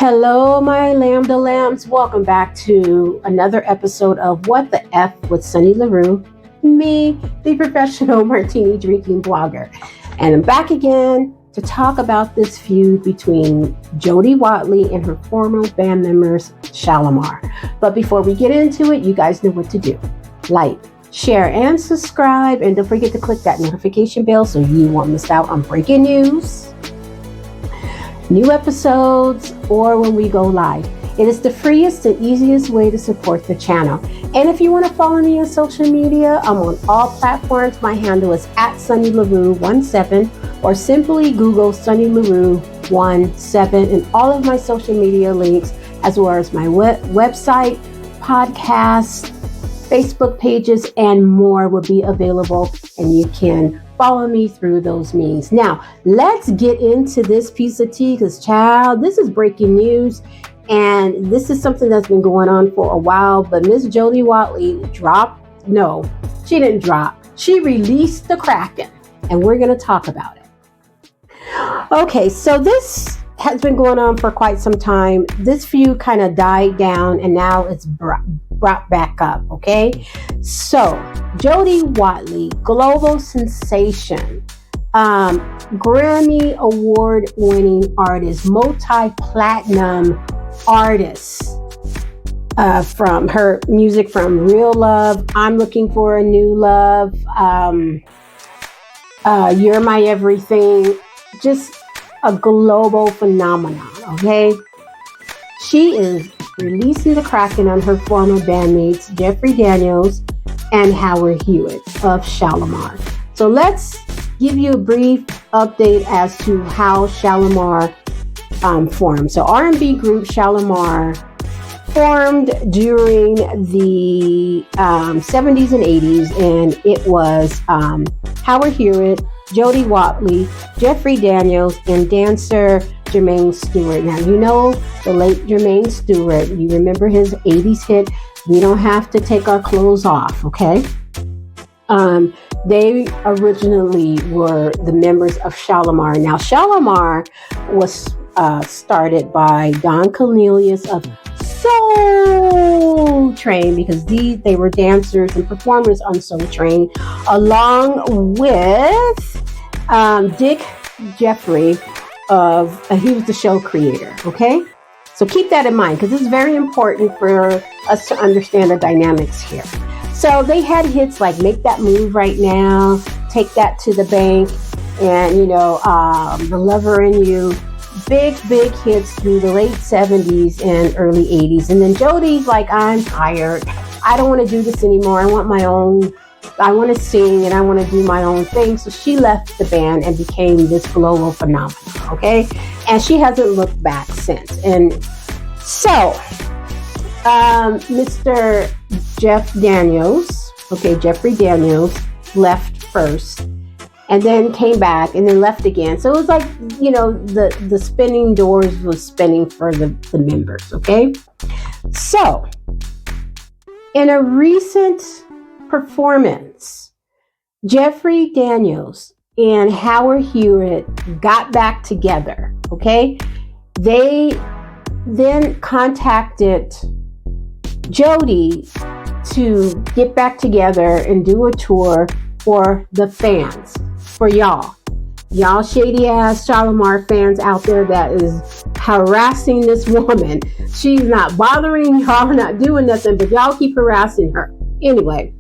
Hello, my Lambda Lambs. Welcome back to another episode of What the F with Sunny Larue, me, the professional martini drinking blogger. And I'm back again to talk about this feud between Jody Watley and her former band members, Shalamar. But before we get into it, you guys know what to do. Like, share, and subscribe. And don't forget to click that notification bell so you won't miss out on breaking news, new episodes, or when we go live. It is the freest and easiest way to support the channel. And if you want to follow me on social media, I'm on all platforms. My handle is @SunnyLarue17, or simply Google Sunny Larue 17, and all of my social media links, as well as my website, podcast, Facebook pages, and more will be available, and you can follow me through those means. Now, let's get into this piece of tea, because, child, this is breaking news, and this is something that's been going on for a while. But Miss Jody Watley she didn't drop. She released the Kraken, and we're going to talk about it. Okay, so this has been going on for quite some time. This feud kind of died down, and now it's brought back up, okay? So, Jody Watley, global sensation, Grammy award-winning artist, multi-platinum artist, from her music from Real Love, I'm Looking for a New Love, You're My Everything, just a global phenomenon, okay? She is releasing the Kraken on her former bandmates, Jeffrey Daniels and Howard Hewitt of Shalamar. So let's give you a brief update as to how Shalamar formed. So R&B group Shalamar formed during the 70s and 80s, and it was Howard Hewitt, Jody Watley, Jeffrey Daniels, and dancer Jermaine Stewart. Now, you know the late Jermaine Stewart. You remember his 80s hit, We Don't Have to Take Our Clothes Off, okay? They originally were the members of Shalamar. Now, Shalamar was started by Don Cornelius of Soul Train, because they were dancers and performers on Soul Train, along with Dick Jeffrey he was the show creator, okay? So keep that in mind, because it's very important for us to understand the dynamics here. So they had hits like Make That Move Right Now, Take That to the Bank, and, The Lover in You. Big hits through the late 70s and early 80s. And then Jody's like, I'm tired. I don't want to do this anymore. I want to sing, and I want to do my own thing. So she left the band and became this global phenomenon, okay? And she hasn't looked back since. And so, Mr. Jeffrey Daniels left first, and then came back, and then left again. So it was like, the spinning doors was spinning for the members, okay? So, in a recent performance, Jeffrey Daniels and Howard Hewitt got back together, okay? They then contacted Jody to get back together and do a tour for the fans, for y'all shady ass Shalamar fans out there that is harassing this woman. She's not bothering y'all, not doing nothing, but y'all keep harassing her. Anyway,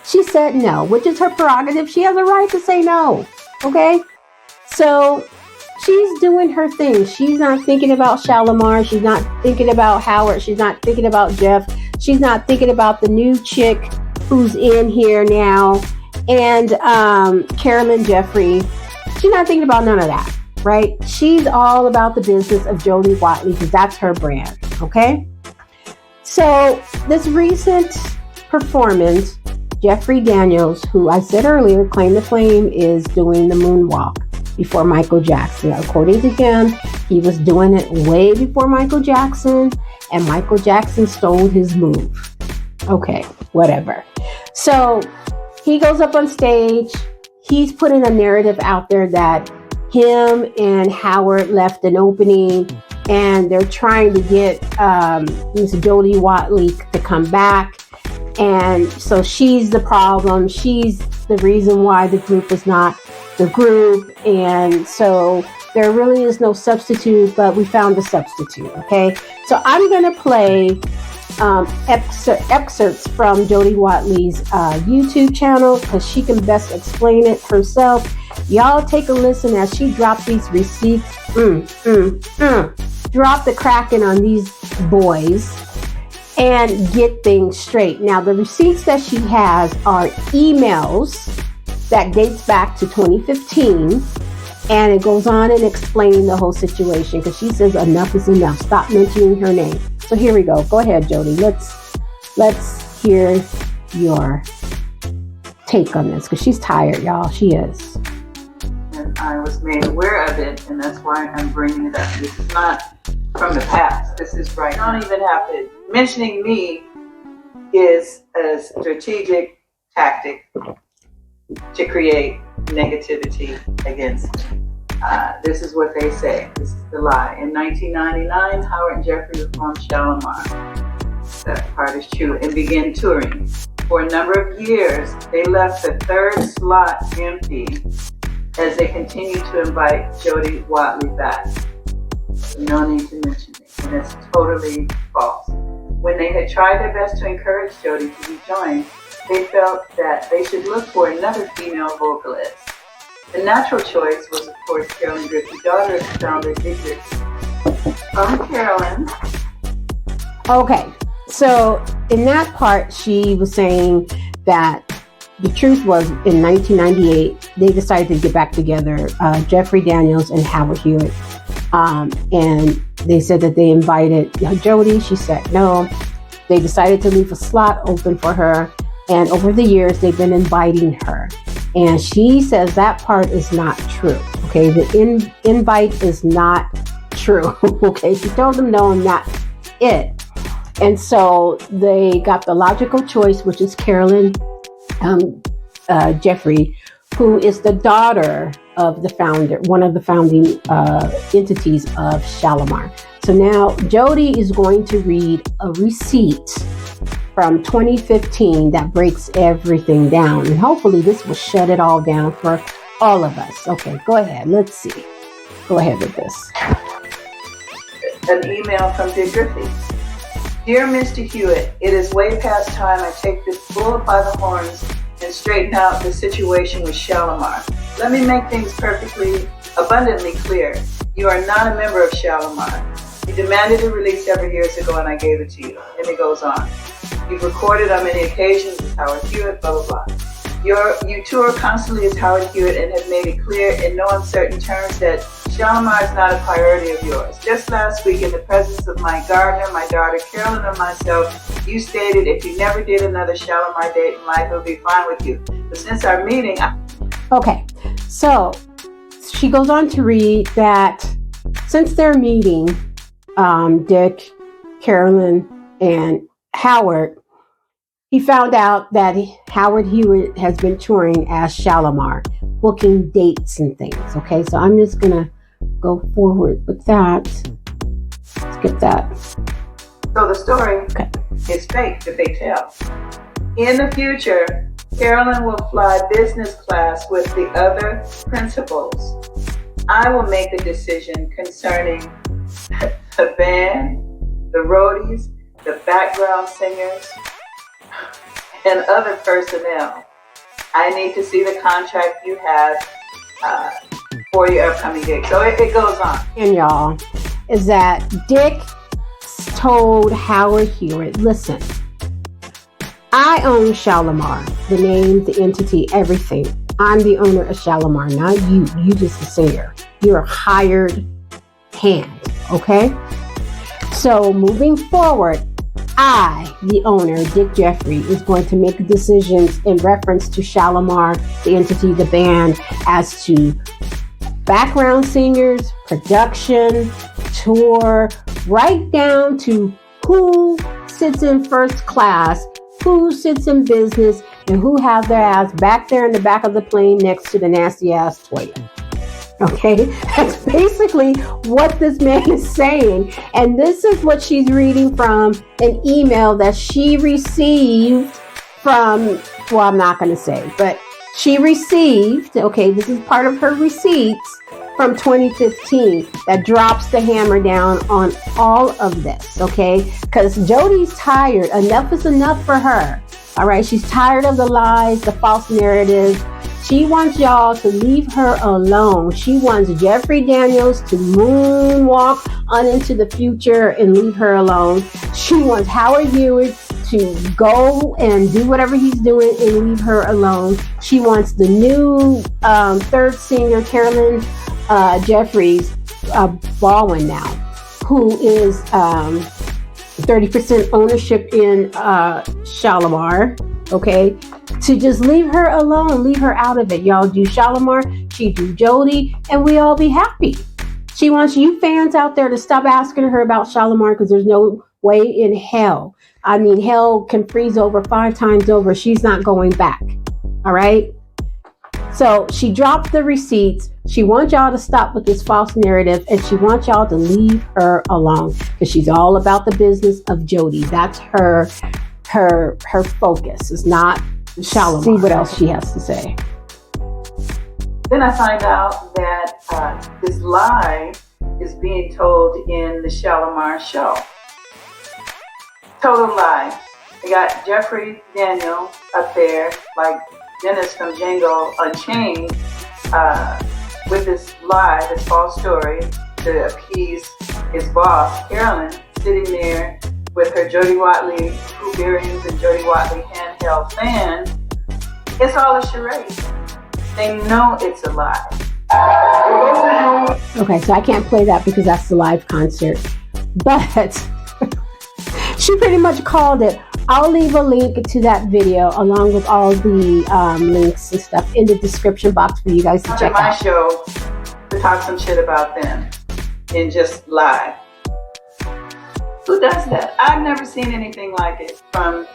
she said no, which is her prerogative. She has a right to say no, okay? So she's doing her thing. She's not thinking about Shalamar. She's not thinking about Howard. She's not thinking about Jeff. She's not thinking about the new chick who's in here now, and Carolyn Jeffrey. She's not thinking about none of that, right? She's all about the business of Jody Watley, because that's her brand, okay? So this recent performance, Jeffrey Daniels, who I said earlier, claim to fame, is doing the moonwalk before Michael Jackson. According to him, he was doing it way before Michael Jackson, and Michael Jackson stole his move. Okay, whatever. So he goes up on stage. He's putting a narrative out there that him and Howard left an opening and they're trying to get Miss Jody Watley to come back. And so she's the problem. She's the reason why the group is not the group. And so there really is no substitute, but we found a substitute. Okay. So I'm going to play excerpts from Jody Watley's YouTube channel, because she can best explain it herself. Y'all take a listen as she dropped these receipts. Drop the cracking on these boys and get things straight. Now, the receipts that she has are emails that dates back to 2015, and it goes on and explaining the whole situation, because she says enough is enough. Stop mentioning her name. So here we go. Go ahead, Jody. Let's hear your take on this, because she's tired, y'all. She is. And I was made aware of it, and that's why I'm bringing it up. This is not from the past. This is right now. You don't even have to. Mentioning me is a strategic tactic to create negativity against me. This is what they say. This is the lie. In 1999, Howard and Jeffrey formed Shalamar. That part is true. And began touring. For a number of years, they left the third slot empty as they continued to invite Jody Watley back. No need to mention it. And it's totally false. When they had tried their best to encourage Jody to rejoin, they felt that they should look for another female vocalist. The natural choice was, of course, Carolyn Griffey, daughter of the founder, Dick Griffey. From Carolyn. Okay, so in that part, she was saying that the truth was, in 1998, they decided to get back together, Jeffrey Daniels and Howard Hewitt. And they said that they invited Jody. She said no. They decided to leave a slot open for her. And over the years, they've been inviting her. And she says that part is not true. Okay, the invite is not true. Okay, she told them no, and that's it. And so they got the logical choice, which is Carolyn Jeffrey, who is the daughter of the founder, one of the founding entities of Shalamar. So now Jody is going to read a receipt from 2015 that breaks everything down. And hopefully this will shut it all down for all of us. Okay, go ahead. Let's see. Go ahead with this. An email from Dick Griffey. Dear Mr. Hewitt, it is way past time I take this bull by the horns and straighten out the situation with Shalamar. Let me make things abundantly clear. You are not a member of Shalamar. You demanded a release several years ago and I gave it to you. And it goes on. You've recorded on many occasions with Howard Hewitt, blah, blah, blah. You tour constantly as Howard Hewitt and have made it clear in no uncertain terms that Shalamar is not a priority of yours. Just last week, in the presence of my gardener, my daughter Carolyn, and myself, you stated if you never did another Shalamar date in life, it would be fine with you. But since our meeting... Okay, so she goes on to read that since their meeting, Dick, Carolyn, and Howard, he found out that Howard Hewitt has been touring as Shalamar, booking dates and things. Okay, so I'm just going to go forward with that. Skip that. So the story is fake that they tell. In the future, Carolyn will fly business class with the other principals. I will make the decision concerning the band, the roadies, the background singers, and other personnel. I need to see the contract you have for your upcoming gig. So it goes on. And y'all, is that Dick told Howard Hewitt, listen, I own Shalamar, the name, the entity, everything. I'm the owner of Shalamar, not you. You just a singer. You're a hired hand, okay? So moving forward, I, the owner, Dick Jeffrey, is going to make decisions in reference to Shalamar, the entity, the band, as to background singers, production, tour, right down to who sits in first class, who sits in business, and who have their ass back there in the back of the plane next to the nasty ass toilet. Okay, that's basically what this man is saying. And this is what she's reading from an email that she received from, well, I'm not going to say, but she received, okay, this is part of her receipts from 2015 that drops the hammer down on all of this, okay? Because Jody's tired. Enough is enough for her. All right, she's tired of the lies, the false narratives. She wants y'all to leave her alone. She wants Jeffrey Daniels to moonwalk on into the future and leave her alone. She wants Howard Hewitt to go and do whatever he's doing and leave her alone. She wants the new third singer, Carolyn Jeffries Baldwin now, who is 30% ownership in Shalamar, okay? To just leave her alone, leave her out of it. Y'all do Shalamar, she do Jody, and we all be happy. She wants you fans out there to stop asking her about Shalamar because there's no way in hell. I mean, hell can freeze over 5 times over. She's not going back. All right? So she dropped the receipts. She wants y'all to stop with this false narrative, and she wants y'all to leave her alone because she's all about the business of Jody. That's her focus. It's not Shalamar. See what else she has to say. Then I find out that this lie is being told in the Shalamar show. Total lie. They got Jeffrey Daniel up there, like Dennis from Django Unchained, with this lie, this false story to appease his boss, Carolyn, sitting there with her Jody Watley hoop earrings and Jody Watley handheld fan. It's all a charade. They know it's a lie. Okay, so I can't play that because that's the live concert. But she pretty much called it. I'll leave a link to that video along with all the links and stuff in the description box for you guys to check out. My show to talk some shit about them and just lie. Who does that? I've never seen anything like it from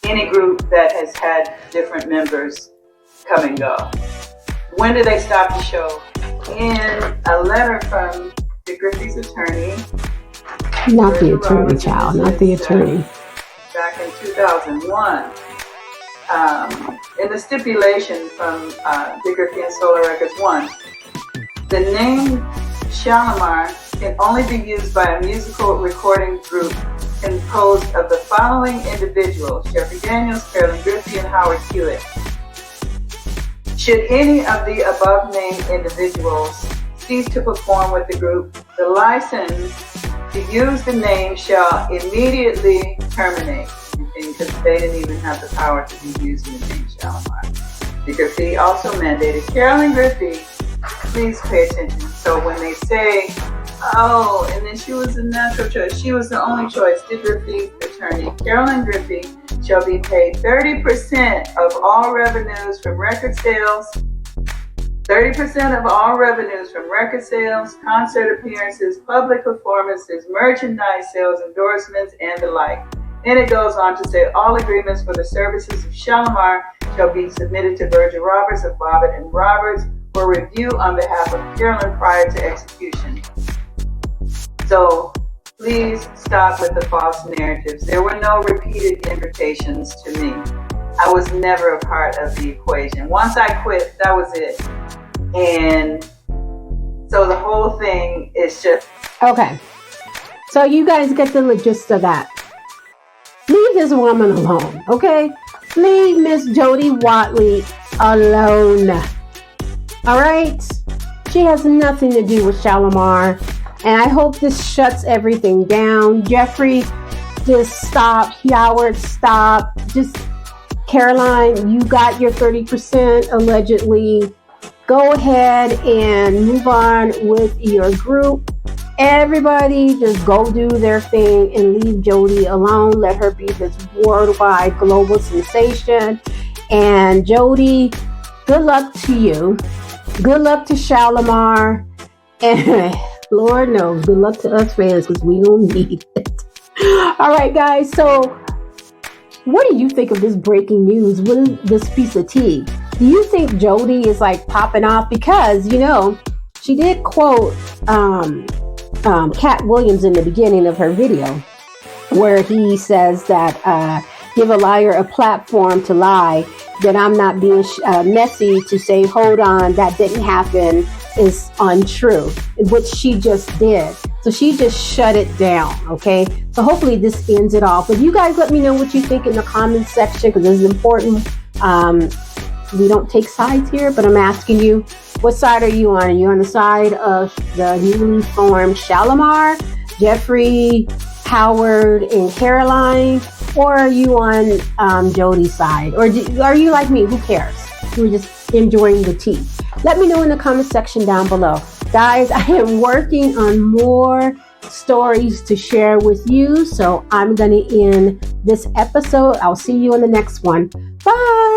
any group that has had different members come and go. When do they stop the show? In a letter from the Griffey's attorney. Not the attorney, child. Not the attorney. Back in 2001. In the stipulation from Big Griffey and Solar Records 1, the name Shalamar can only be used by a musical recording group composed of the following individuals: Jeffrey Daniels, Carolyn Griffey, and Howard Hewitt. Should any of the above named individuals cease to perform with the group, the license to use the name shall immediately terminate. Because they didn't even have the power to be using the name Shalamar. The Griffey also mandated Carolyn Griffey, please pay attention. So when they say, oh, and then she was a natural choice, she was the only choice, the Griffey's attorney, Carolyn Griffey, shall be paid 30% of all revenues from record sales, 30% of all revenues from record sales, concert appearances, public performances, merchandise sales, endorsements, and the like. Then it goes on to say all agreements for the services of Shalamar shall be submitted to Virgil Roberts of Bobbitt and Roberts for review on behalf of Carolyn prior to execution. So please stop with the false narratives. There were no repeated invitations to me. I was never a part of the equation. Once I quit, that was it. And so the whole thing is just... Okay. So you guys get the gist of that. Leave this woman alone, okay? Leave Miss Jody Watley alone. All right? She has nothing to do with Shalamar. And I hope this shuts everything down. Jeffrey, just stop. Howard, stop. Just, Caroline, you got your 30% allegedly. Go ahead and move on with your group. Everybody just go do their thing and leave Jody alone. Let her be this worldwide global sensation. And Jody, good luck to you. Good luck to Shalamar. And Lord knows, good luck to us fans because we don't need it. All right, guys. So what do you think of this breaking news? What is this piece of tea? Do you think Jody is like popping off? Because, you know, she did quote Cat Williams in the beginning of her video, where he says that give a liar a platform to lie, that I'm not being messy to say, hold on, that didn't happen, is untrue, which she just did. So she just shut it down, okay? So hopefully this ends it off. But you guys let me know what you think in the comments section, because this is important. We don't take sides here, but I'm asking you, what side are you on? Are you on the side of the newly formed Shalamar, Jeffrey, Howard, and Caroline? Or are you on Jody's side? Or are you like me? Who cares? We're just enjoying the tea. Let me know in the comment section down below. Guys, I am working on more stories to share with you. So I'm going to end this episode. I'll see you in the next one. Bye.